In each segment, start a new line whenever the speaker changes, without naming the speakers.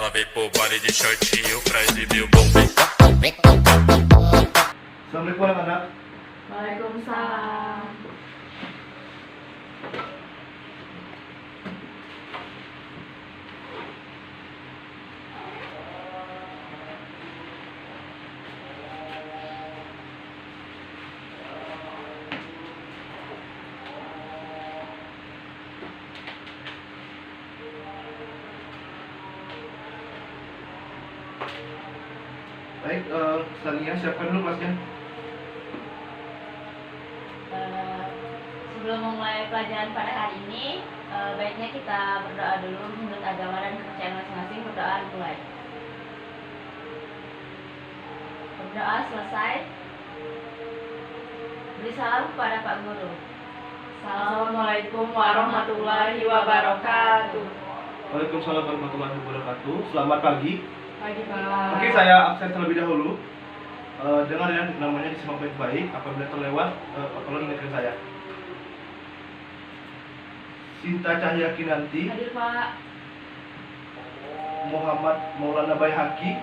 Ela vem por baile de shortinho pra exibir o bumbum.
Assalamualaikum anak-anak.
Waalaikumsalam.
Baik, Sania siapkan dulu kelasnya.
Sebelum memulai pelajaran pada hari ini, baiknya kita berdoa dulu menurut agama dan kepercayaan masing-masing. Berdoa dimulai. Berdoa selesai. Beri salam kepada Pak Guru.
Assalamualaikum warahmatullahi wabarakatuh.
Waalaikumsalam warahmatullahi wabarakatuh. Selamat pagi.
Pagi Pak.
Oke, saya absen terlebih dahulu. Dengar ya, namanya disimak baik-baik. Apabila terlewat, tolong ingatkan saya. Sinta Cahya Kinanti,
Hadir Pak.
Muhammad Maulana Baihaqi.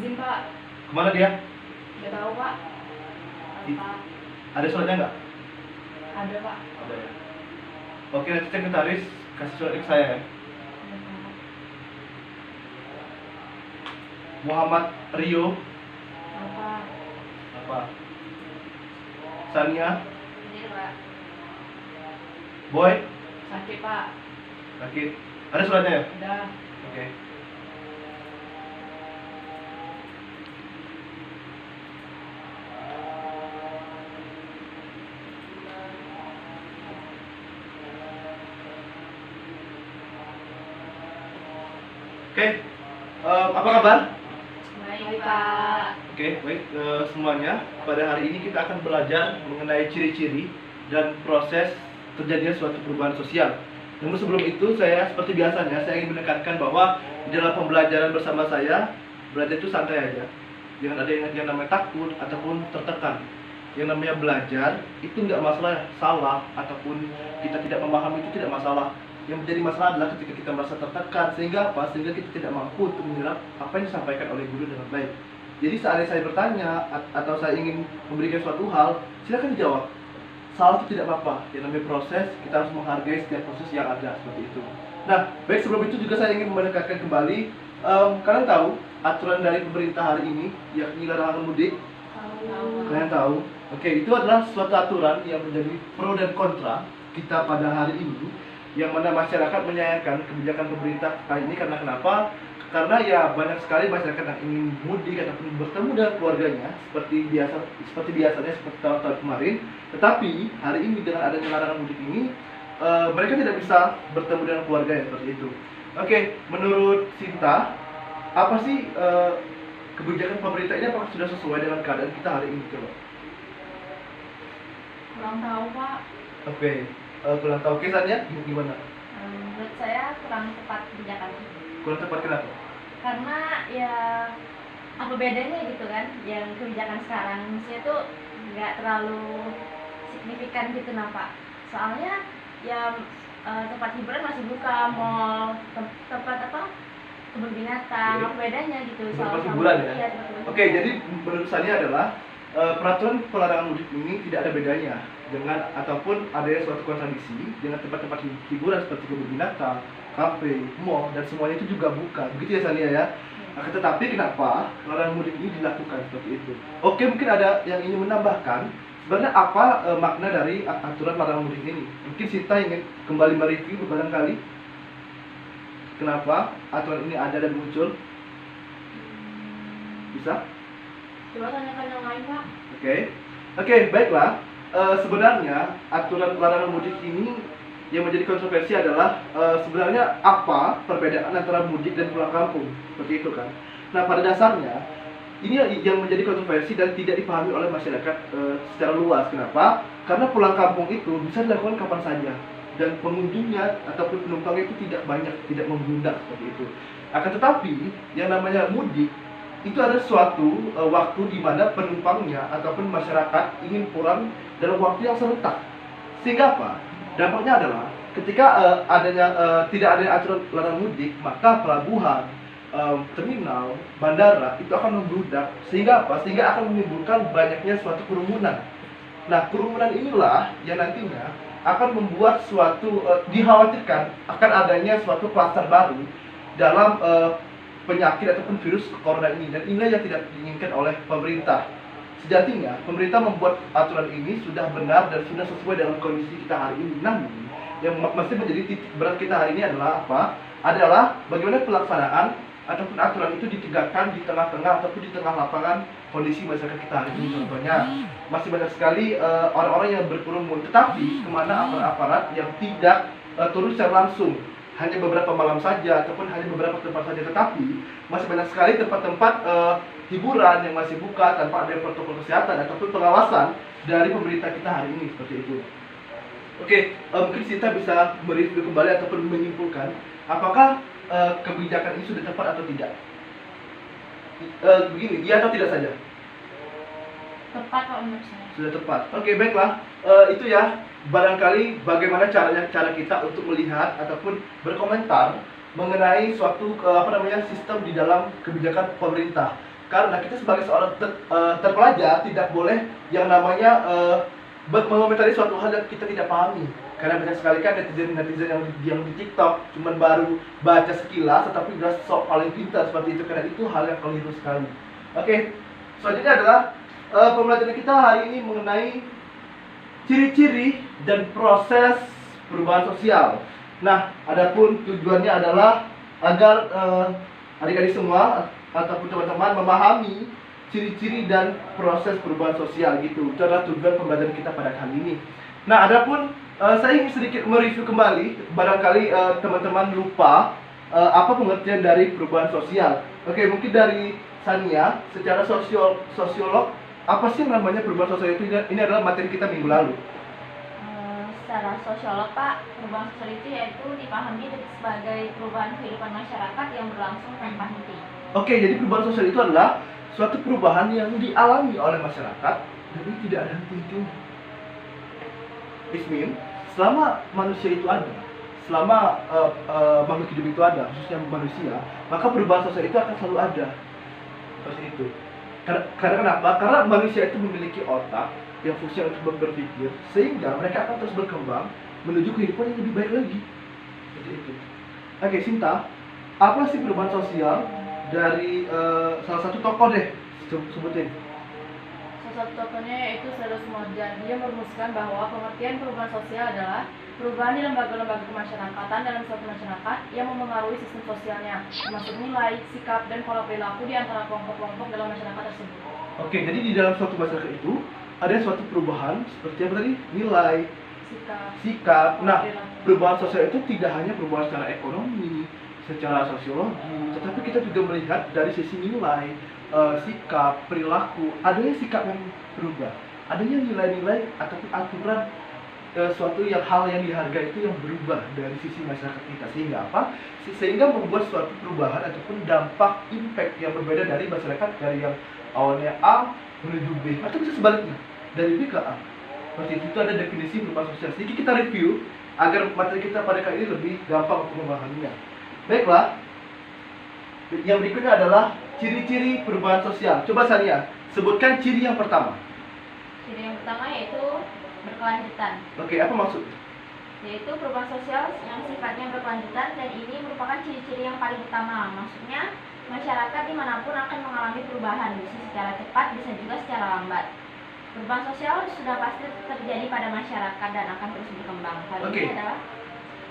Izin Pak.
Kemana dia?
Gak tahu Pak.
Pak.
Ada suratnya nggak?
Ada Pak.
Ada ya. Oke, nanti sekretaris kasih surat ke saya ya. Muhammad Rio,
Apa?
apa? Sania,
Hadir Pak.
Boy,
Sakit Pak.
sakit. Ada suratnya ya?
Ada.
Oke. Oke, apa kabar?
Baik Pak.
Oke, baik semuanya. Pada hari ini kita akan belajar mengenai ciri-ciri dan proses terjadinya suatu perubahan sosial. Namun sebelum itu, saya seperti biasanya, saya ingin menekankan bahwa di dalam pembelajaran bersama saya, belajar itu santai aja. Jangan ada yang namanya takut ataupun tertekan. Yang namanya belajar itu nggak masalah salah ataupun kita tidak memahami itu tidak masalah. Yang menjadi masalah adalah ketika kita merasa tertekan, sehingga apa? Sehingga kita tidak mampu untuk menyerap apa yang disampaikan oleh guru dengan baik. Jadi saat saya bertanya atau saya ingin memberikan suatu hal, silakan dijawab. Salah itu tidak apa-apa. Yang namanya proses, kita harus menghargai setiap proses yang ada seperti itu. Nah, baik sebelum itu juga saya ingin menekankan kembali, kalian tahu aturan dari pemerintah hari ini, yakni larangan mudik. Kalian tahu? Oke, itu adalah suatu aturan yang menjadi pro dan kontra kita pada hari ini, yang mana masyarakat menyayangkan kebijakan pemerintah kali ini karena kenapa? Karena ya banyak sekali masyarakat yang ingin mudik ataupun bertemu dengan keluarganya seperti biasanya seperti tahun-tahun kemarin. Tetapi hari ini dengan adanya larangan mudik ini, mereka tidak bisa bertemu dengan keluarga seperti itu. Oke, menurut Sinta, apa sih kebijakan pemerintah ini, apakah sudah sesuai dengan keadaan kita hari ini, coba?
Kurang tahu Pak.
Oke, kurang tahu kesannya gimana?
Menurut saya kurang tepat kebijakannya.
Kurang tepat kenapa?
Karena ya apa bedanya gitu kan, yang kebijakan sekarang saya tuh nggak terlalu signifikan gitu Pak. Soalnya ya tempat hiburan masih buka, mall, tempat apa, kebun binatang,
Oke.
apa bedanya gitu.
Tempat
Soal
hiburan ya?
iya, tempat hiburan.
Oke, jadi menurut saya adalah peraturan pelarangan mudik ini tidak ada bedanya dengan ataupun adanya suatu kontradiksi dengan tempat-tempat hiburan seperti kebun binatang, kafe, mall, dan semuanya itu juga buka. Begitu ya Sania ya? Akan tetapi kenapa larangan mudik ini dilakukan seperti itu? Oke, mungkin ada yang ingin menambahkan sebenarnya apa makna dari aturan larangan mudik ini? Mungkin Sita ingin kembali mereview barangkali kenapa aturan ini ada dan muncul? Bisa?
Coba tanyakan yang lain Pak.
Oke, baiklah. Sebenarnya aturan larangan mudik ini yang menjadi kontroversi adalah sebenarnya apa perbedaan antara mudik dan pulang kampung, seperti itu kan. Nah, pada dasarnya ini yang menjadi kontroversi dan tidak dipahami oleh masyarakat secara luas. Kenapa? Karena pulang kampung itu bisa dilakukan kapan saja dan pengunjungnya ataupun penumpangnya itu tidak banyak, tidak membludak seperti itu. Akan tetapi yang namanya mudik itu ada suatu waktu di mana penumpangnya ataupun masyarakat ingin pulang dalam waktu yang serentak. Sehingga apa? Dampaknya adalah ketika tidak ada aturan larangan mudik, maka pelabuhan, terminal, bandara itu akan membludak, sehingga apa? Sehingga akan menimbulkan banyaknya suatu kerumunan. Nah, kerumunan inilah yang nantinya akan membuat suatu dikhawatirkan akan adanya suatu klaster baru dalam penyakit ataupun virus corona ini, dan inilah yang tidak diinginkan oleh pemerintah. Sejatinya pemerintah membuat aturan ini sudah benar dan sudah sesuai dengan kondisi kita hari ini. Namun yang masih menjadi titik berat kita hari ini adalah apa? Adalah bagaimana pelaksanaan ataupun aturan itu ditegakkan di tengah-tengah ataupun di tengah lapangan kondisi masyarakat kita hari ini. Contohnya masih banyak sekali orang-orang yang berkerumun, tetapi kemana aparat-aparat yang tidak turun secara langsung, hanya beberapa malam saja ataupun hanya beberapa tempat saja, tetapi masih banyak sekali tempat-tempat hiburan yang masih buka tanpa ada protokol kesehatan ataupun pengawasan dari pemerintah kita hari ini, seperti itu. Oke, mungkin kita bisa mereview kembali ataupun menyimpulkan apakah kebijakan ini sudah tepat atau tidak. Begini, iya atau tidak saja?
Tepat kok menurut saya.
Sudah tepat. Oke, baiklah. Itu ya, barangkali bagaimana cara kita untuk melihat ataupun berkomentar mengenai suatu sistem di dalam kebijakan pemerintah. Karena kita sebagai seorang terpelajar tidak boleh yang namanya mengomentari suatu hal yang kita tidak pahami. Karena banyak sekali kan netizen yang di TikTok cuman baru baca sekilas tetapi udah sok paling pintar seperti itu, karena itu hal yang keliru sekali. Oke, selanjutnya adalah pembelajaran kita hari ini mengenai ciri-ciri dan proses perubahan sosial. Nah, adapun tujuannya adalah agar adik-adik semua ataupun teman-teman memahami ciri-ciri dan proses perubahan sosial gitu. Itu adalah tujuan pembelajaran kita pada kali ini. Nah, adapun saya ingin sedikit mereview kembali, barangkali teman-teman lupa apa pengertian dari perubahan sosial. Oke, mungkin dari Sania, secara sosiolog, apa sih namanya perubahan sosial itu? Ini adalah materi kita minggu lalu.
Secara sosiolog, Pak, perubahan sosial itu yaitu dipahami sebagai perubahan kehidupan masyarakat yang berlangsung tanpa henti.
Oke, jadi perubahan sosial itu adalah suatu perubahan yang dialami oleh masyarakat dan ini tidak ada henti-hentinya. Ismin, selama manusia itu ada, selama makhluk hidup itu ada, khususnya manusia, maka perubahan sosial itu akan selalu ada. Seperti itu. Karena kenapa? Karena manusia itu memiliki otak yang fungsi untuk berpikir, sehingga mereka akan terus berkembang menuju kehidupan yang lebih baik lagi. Seperti itu. Oke, Sinta, apa sih perubahan sosial dari salah satu tokoh deh, sebutin.
Salah satu tokohnya yaitu Sales Morgan. Dia merumuskan bahwa pengertian perubahan sosial adalah perubahan di lembaga-lembaga kemasyarakatan dalam suatu masyarakat yang mempengaruhi sistem sosialnya, termasuk nilai, sikap, dan pola perilaku di antara kelompok-kelompok dalam masyarakat tersebut.
Oke, jadi di dalam suatu masyarakat itu ada suatu perubahan seperti apa tadi? Nilai, sikap. Nah, perubahan sosial itu tidak hanya perubahan secara ekonomi, secara sosiologi, tetapi kita juga melihat dari sisi nilai, sikap, perilaku. Adanya sikap yang berubah, adanya nilai-nilai ataupun aturan suatu hal yang dihargai itu yang berubah dari sisi masyarakat kita, sehingga apa? Sehingga membuat suatu perubahan ataupun dampak impact yang berbeda dari masyarakat, dari yang awalnya A menuju B atau bisa sebaliknya dari B ke A. Seperti itu ada definisi perubahan sosial. Sedikit kita review agar materi kita pada kali ini lebih gampang untuk memahaminya. Baiklah, yang berikutnya adalah ciri-ciri perubahan sosial. Coba Sania, sebutkan ciri yang pertama.
Ciri yang pertama yaitu berkelanjutan.
Oke, apa maksudnya?
Yaitu perubahan sosial yang sifatnya berkelanjutan, dan ini merupakan ciri-ciri yang paling utama. Maksudnya, masyarakat dimanapun akan mengalami perubahan, bisa secara cepat, bisa juga secara lambat. Perubahan sosial sudah pasti terjadi pada masyarakat dan akan terus berkembang. Hal ini adalah,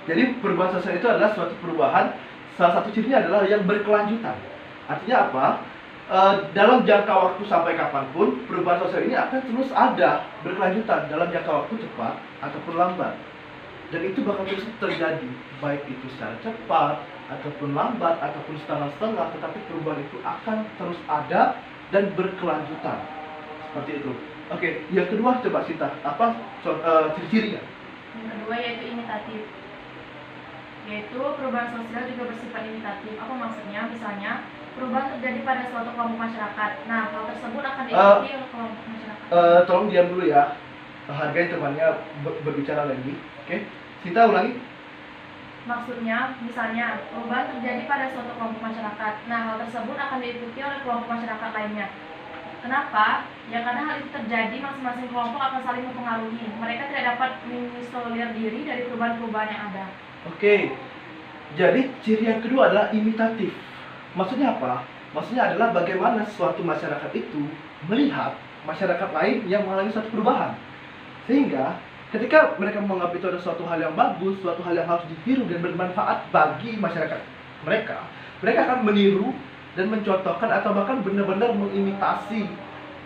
jadi perubahan sosial itu adalah suatu perubahan, salah satu cirinya adalah yang berkelanjutan. Artinya apa? Dalam jangka waktu sampai kapanpun, perubahan sosial ini akan terus ada, berkelanjutan dalam jangka waktu cepat ataupun lambat. Dan itu bakal terus terjadi, baik itu secara cepat ataupun lambat ataupun setengah-setengah, tetapi perubahan itu akan terus ada dan berkelanjutan. Seperti itu. Oke, yang kedua coba Sita, apa ciri-cirinya?
Yang kedua yaitu imitatif. Yaitu perubahan sosial juga bersifat imitatif. Apa maksudnya? Misalnya, perubahan terjadi pada suatu kelompok masyarakat. Nah, hal tersebut akan diikuti oleh kelompok masyarakat.
Tolong diam dulu ya. Hargai temannya berbicara lagi. Oke, Sita ulangi.
Maksudnya, misalnya, perubahan terjadi pada suatu kelompok masyarakat. Nah, hal tersebut akan diikuti oleh kelompok masyarakat lainnya. Kenapa? Ya karena hal itu terjadi, masing-masing kelompok akan saling mempengaruhi. Mereka tidak dapat mengisolir diri dari perubahan-perubahan yang ada.
Oke, jadi ciri yang kedua adalah imitatif. Maksudnya apa? Maksudnya adalah bagaimana suatu masyarakat itu melihat masyarakat lain yang mengalami suatu perubahan. Sehingga ketika mereka menganggap itu adalah suatu hal yang bagus, suatu hal yang harus ditiru dan bermanfaat bagi masyarakat mereka, mereka akan meniru dan mencontohkan atau bahkan benar-benar mengimitasi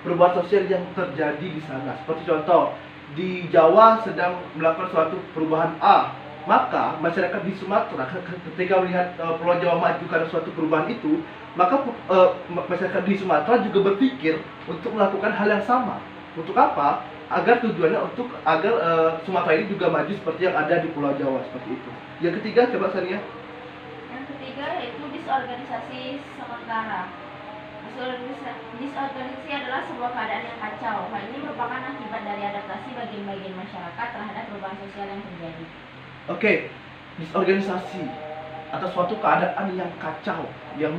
perubahan sosial yang terjadi di sana. Seperti contoh, di Jawa sedang melakukan suatu perubahan A, maka masyarakat di Sumatera ketika melihat Pulau Jawa maju karena suatu perubahan itu, maka masyarakat di Sumatera juga berpikir untuk melakukan hal yang sama. Untuk apa? Agar tujuannya untuk agar Sumatera ini juga maju seperti yang ada di Pulau Jawa, seperti itu. Yang ketiga, coba Sania.
Yang ketiga yaitu disorganisasi sementara. Disorganisasi adalah sebuah keadaan yang kacau. Hal ini merupakan akibat dari adaptasi bagian-bagian masyarakat terhadap perubahan sosial yang terjadi.
Oke, disorganisasi atau suatu keadaan yang kacau yang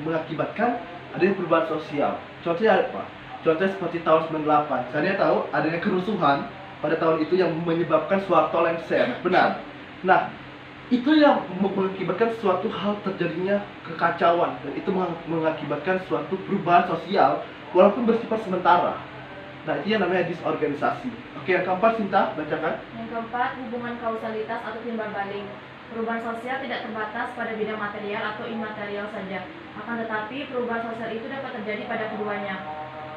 mengakibatkan adanya perubahan sosial. Contohnya apa? Contohnya seperti tahun 98. Saya tahu adanya kerusuhan pada tahun itu yang menyebabkan Soeharto lengser. Benar. Nah, itu yang mengakibatkan suatu hal terjadinya kekacauan, dan itu mengakibatkan suatu perubahan sosial walaupun bersifat sementara. Nah, itu yang namanya disorganisasi. Oke, yang keempat, Sinta, bacakan.
Yang keempat, hubungan kausalitas atau timbal balik. Perubahan sosial tidak terbatas pada bidang material atau imaterial saja. Akan tetapi, perubahan sosial itu dapat terjadi pada keduanya.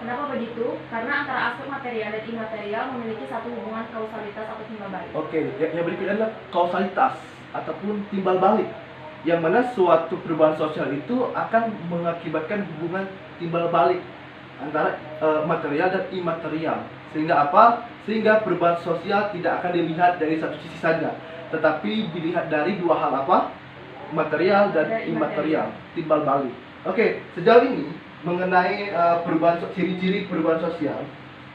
Kenapa begitu? Karena antara aspek material dan imaterial memiliki satu hubungan kausalitas atau timbal balik.
Oke, yang berikutnya adalah kausalitas ataupun timbal balik. Yang mana suatu perubahan sosial itu akan mengakibatkan hubungan timbal balik antara material dan imaterial. Sehingga apa? Sehingga perubahan sosial tidak akan dilihat dari satu sisi saja, tetapi dilihat dari dua hal apa? Material dan imaterial, timbal balik. Oke, sejauh ini mengenai ciri-ciri perubahan sosial,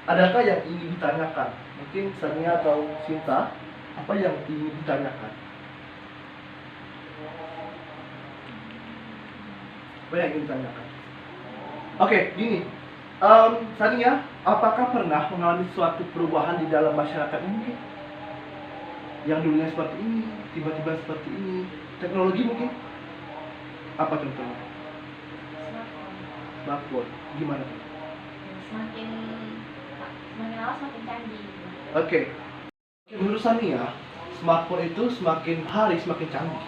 adakah yang ingin ditanyakan? Mungkin Sania atau Sinta, apa yang ingin ditanyakan? Apa yang ingin ditanyakan? Oke, gini. Sania, apakah pernah mengalami suatu perubahan di dalam masyarakat mungkin? Yang dulunya seperti ini, tiba-tiba seperti ini. Teknologi mungkin? Apa contohnya? Smartphone. Gimana tuh?
Semakin lama semakin canggih.
Oke. Menurut Sania, smartphone itu semakin hari semakin canggih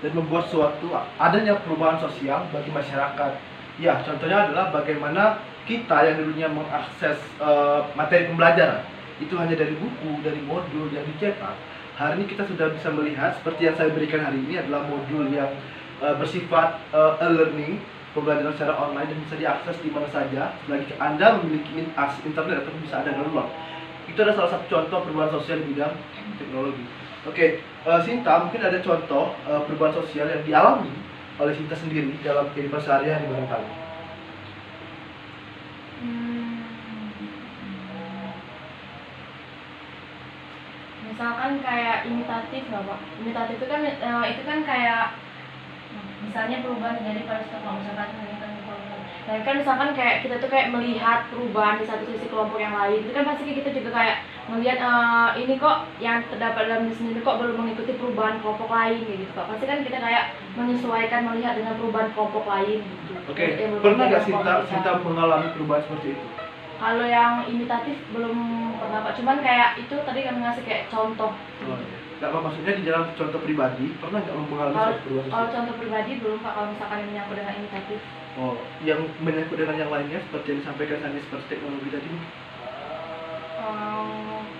dan membuat suatu adanya perubahan sosial bagi masyarakat. Ya, contohnya adalah bagaimana kita yang dulunya mengakses materi pembelajaran itu hanya dari buku, dari modul yang dicetak. Hari ini kita sudah bisa melihat seperti yang saya berikan hari ini adalah modul yang bersifat e-learning, pembelajaran secara online dan bisa diakses di mana saja selagi Anda memiliki akses internet atau bisa Anda download. Itu adalah salah satu contoh perubahan sosial di bidang teknologi. Oke, Sinta, mungkin ada contoh perubahan sosial yang dialami oleh Sinta sendiri dalam kehidupan sehari-hari barangkali.
Misalkan kayak imitatif nggak Pak? Imitatif itu kan kayak misalnya perubahan terjadi pada suatu masyarakat dan kan misalkan kayak kita tuh kayak melihat perubahan di satu sisi kelompok yang lain, itu kan pasti kita juga kayak melihat ini kok yang terdapat dalam di sini kok belum mengikuti perubahan kelompok lain kayak gitu Pak. Pasti kan kita kayak menyesuaikan melihat dengan perubahan kelompok lain gitu.
Oke, pernah nggak Sinta mengalami perubahan seperti itu?
Kalau yang imitatif belum pernah Pak, cuman kayak itu tadi kan ngasih kayak contoh.
Oh, nggak, maksudnya di dalam contoh pribadi pernah nggak mengalami suatu perubahan?
Kalau contoh pribadi belum Pak, kalau misalkan yang menyangkut dengan imitatif.
Oh, yang menyangkut dengan yang lainnya seperti yang disampaikan tadi seperti teknologi tadi?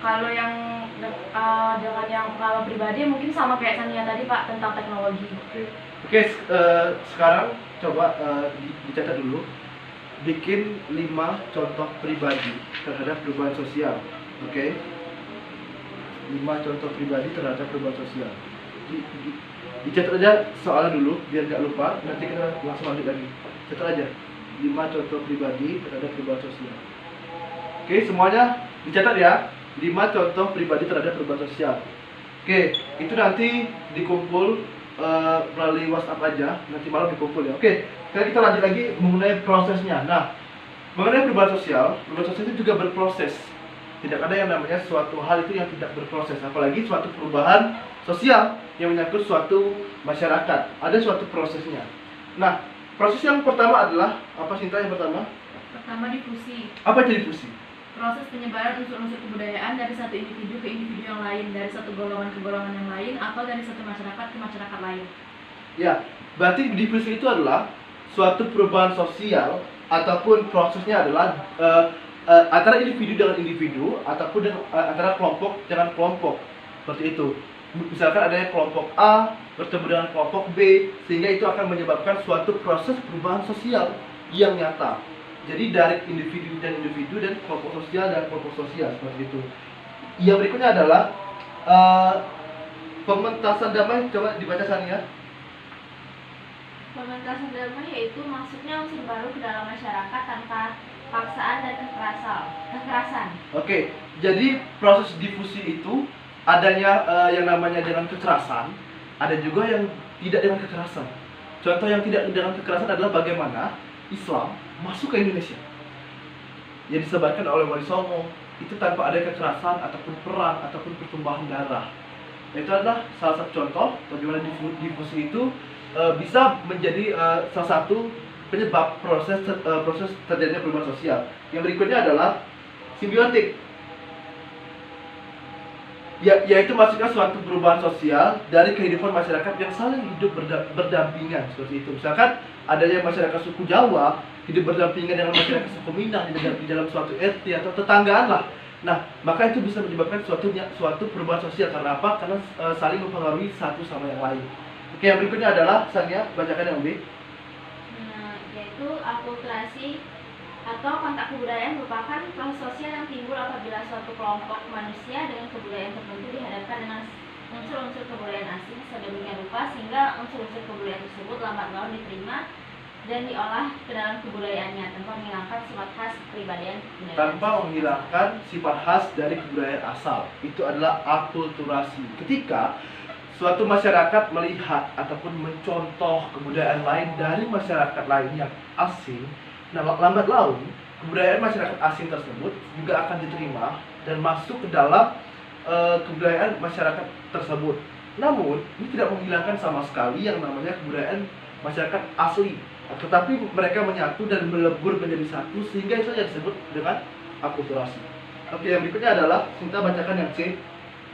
Kalau yang dengan yang pengalaman pribadi mungkin sama kayak Sania tadi Pak, tentang teknologi.
Oke, sekarang coba dicatat dulu. Bikin 5 contoh pribadi terhadap perubahan sosial. Oke? 5 contoh pribadi terhadap perubahan sosial. Dicatat aja soalnya dulu biar nggak lupa, nanti kita langsung lanjut lagi. Catat aja 5 contoh pribadi terhadap perubahan sosial. Oke, semuanya dicatat ya. 5 contoh pribadi terhadap perubahan sosial. Oke, itu nanti dikumpul melalui WhatsApp aja, nanti malam dikumpul ya. Oke, sekarang kita lanjut lagi mengenai prosesnya. Nah, mengenai perubahan sosial itu juga berproses. Tidak ada yang namanya suatu hal itu yang tidak berproses, apalagi suatu perubahan sosial yang menyangkut suatu masyarakat. Ada suatu prosesnya. Nah, proses yang pertama adalah apa, Sinta, yang pertama?
Pertama, difusi.
Apa itu difusi?
Proses penyebaran unsur-unsur kebudayaan dari satu individu ke individu yang lain, dari satu golongan ke golongan yang lain, atau dari satu masyarakat ke masyarakat lain.
Ya, berarti difusi itu adalah suatu perubahan sosial ataupun prosesnya adalah antara individu dengan individu ataupun antara kelompok dengan kelompok. Seperti itu. Misalkan adanya kelompok A bertemu dengan kelompok B, sehingga itu akan menyebabkan suatu proses perubahan sosial yang nyata. Jadi dari individu dan kelompok sosial dan kelompok sosial, seperti itu. Yang berikutnya adalah pementasan damai. Coba dibaca Sania.
Pementasan damai yaitu maksudnya unsur baru ke dalam masyarakat tanpa paksaan dan kekerasan.
Oke, jadi proses difusi itu adanya yang namanya dengan kekerasan, ada juga yang tidak dengan kekerasan. Contoh yang tidak dengan kekerasan adalah bagaimana Islam masuk ke Indonesia yang disebarkan oleh Wali Songo, itu tanpa ada kekerasan ataupun perang ataupun pertumbuhan darah. Itu adalah salah satu contoh bagaimana difusi itu bisa menjadi salah satu penyebab proses terjadinya perubahan sosial. Yang berikutnya adalah simbiotik, yaitu maksudnya suatu perubahan sosial dari kehidupan masyarakat yang saling hidup berdampingan, seperti itu. Misalkan adanya masyarakat suku Jawa hidup berdampingan dengan masyarakat suku Minang di dalam suatu RT atau tetanggaan lah. Nah, maka itu bisa menyebabkan suatu perubahan sosial. Karena apa? Karena saling mempengaruhi satu sama yang lain. Oke, yang berikutnya adalah Sania, bacakan yang lebih.
Yaitu akulturasi atau kontak kebudayaan merupakan proses sosial yang timbul apabila suatu kelompok manusia dengan kebudayaan tertentu dihadapkan dengan unsur-unsur kebudayaan asing sedemikian rupa sehingga unsur-unsur kebudayaan tersebut lambat laun diterima dan diolah ke dalam kebudayaannya tanpa menghilangkan sifat khas kepribadian kebudayaan.
Tanpa menghilangkan sifat khas dari kebudayaan asal. Itu adalah akulturasi. Ketika suatu masyarakat melihat ataupun mencontoh kebudayaan lain dari masyarakat lain yang asing, nah lambat laun kebudayaan masyarakat asing tersebut juga akan diterima dan masuk ke dalam kebudayaan masyarakat tersebut. Namun ini tidak menghilangkan sama sekali yang namanya kebudayaan masyarakat asli, tetapi mereka menyatu dan melebur menjadi satu, sehingga itu yang disebut dengan akulturasi. Oke, yang berikutnya adalah Sinta, bacakan yang C.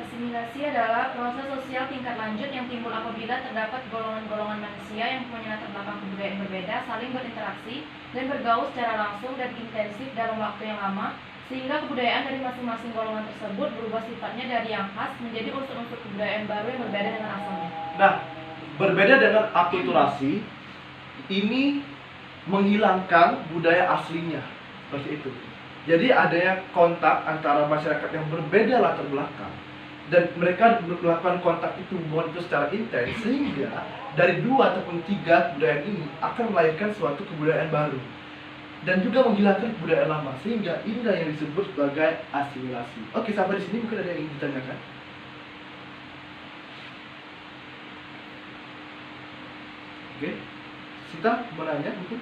Asimilasi adalah proses sosial tingkat lanjut yang timbul apabila terdapat golongan-golongan manusia yang punya latar belakang kebudayaan berbeda saling berinteraksi dan bergaul secara langsung dan intensif dalam waktu yang lama, sehingga kebudayaan dari masing-masing golongan tersebut berubah sifatnya dari yang khas menjadi unsur-unsur kebudayaan baru yang berbeda dengan asalnya.
Nah, berbeda dengan akulturasi, ini menghilangkan budaya aslinya, seperti itu. Jadi adanya kontak antara masyarakat yang berbeda latar belakang dan mereka melakukan kontak itu, hubungan itu secara intens, sehingga dari 2 ataupun 3 kebudayaan ini akan melahirkan suatu kebudayaan baru dan juga menghilangkan kebudayaan lama, sehingga inilah yang disebut sebagai asimilasi. Oke, sampai di sini mungkin ada yang ingin ditanyakan. Oke, Sita mau nanya mungkin?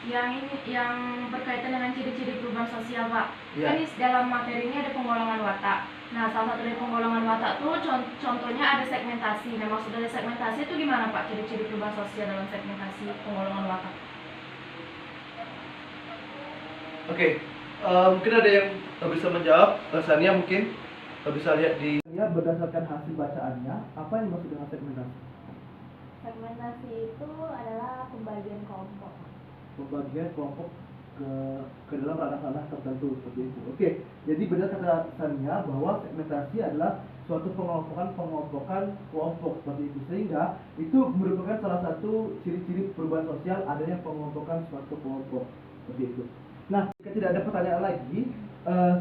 Yang berkaitan dengan ciri-ciri perubahan sosial, Pak.
Ya.
Kan di dalam materi ini ada penggolongan watak. Nah, salah satu dari penggolongan watak tuh contohnya ada segmentasi. Nah, maksud dari segmentasi itu gimana, Pak? Ciri-ciri perubahan sosial dalam segmentasi penggolongan watak.
Oke, mungkin ada yang bisa menjawab. Sania mungkin bisa lihat di berdasarkan hasil bacaannya, apa yang dimaksud dengan segmentasi?
Segmentasi itu adalah pembagian kelompok.
Pembagian kelompok ke dalam ranah-ranah tertentu, seperti itu. Oke, jadi benar kata Sania bahwa segmentasi adalah suatu pengolompokan kelompok, seperti itu, sehingga itu merupakan salah satu ciri-ciri perubahan sosial adanya pengolompokan suatu kelompok, seperti itu. Nah, jika tidak ada pertanyaan lagi,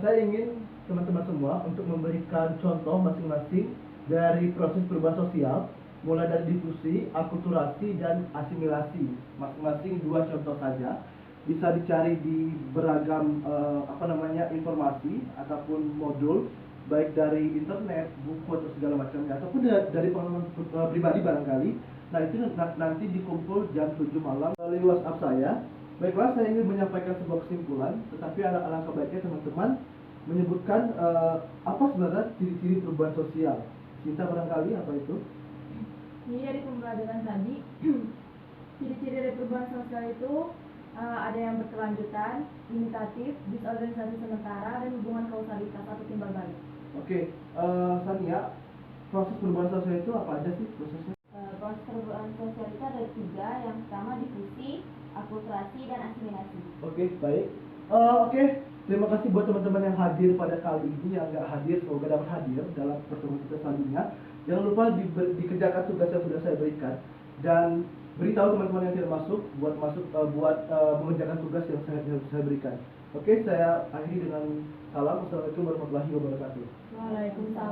saya ingin teman-teman semua untuk memberikan contoh masing-masing dari proses perubahan sosial, mulai dari difusi, akulturasi, dan asimilasi. Masing-masing 2 contoh saja. Bisa dicari di beragam informasi ataupun modul baik dari internet, buku atau segala macamnya, ataupun dari pengalaman pribadi barangkali. Nah itu nanti dikumpul jam 7 malam melalui WhatsApp saya. Baiklah, saya ingin menyampaikan sebuah kesimpulan, tetapi alangkah baiknya teman-teman menyebutkan apa sebenarnya ciri-ciri perubahan sosial. Cinta barangkali apa itu?
Ini dari pembelajaran tadi, ciri-ciri dari perubahan sosial itu ada yang berkelanjutan, imitatif, disorganisasi sementara, dan hubungan kausalitas atau timbal balik.
Oke, Sania, proses perubahan sosial itu apa aja sih prosesnya?
Proses perubahan sosial itu ada 3. Yang pertama difusi, akulturasi, dan asimilasi.
Oke, baik. Oke, terima kasih buat teman-teman yang hadir pada kali ini. Yang nggak hadir, semoga dapat hadir dalam pertemuan kita selanjutnya. Jangan lupa dikerjakan tugas yang sudah saya berikan, dan beritahu teman-teman yang tidak masuk buat mengerjakan tugas yang saya berikan. Oke, saya akhiri dengan salam. Assalamualaikum warahmatullahi wabarakatuh.
Waalaikumsalam.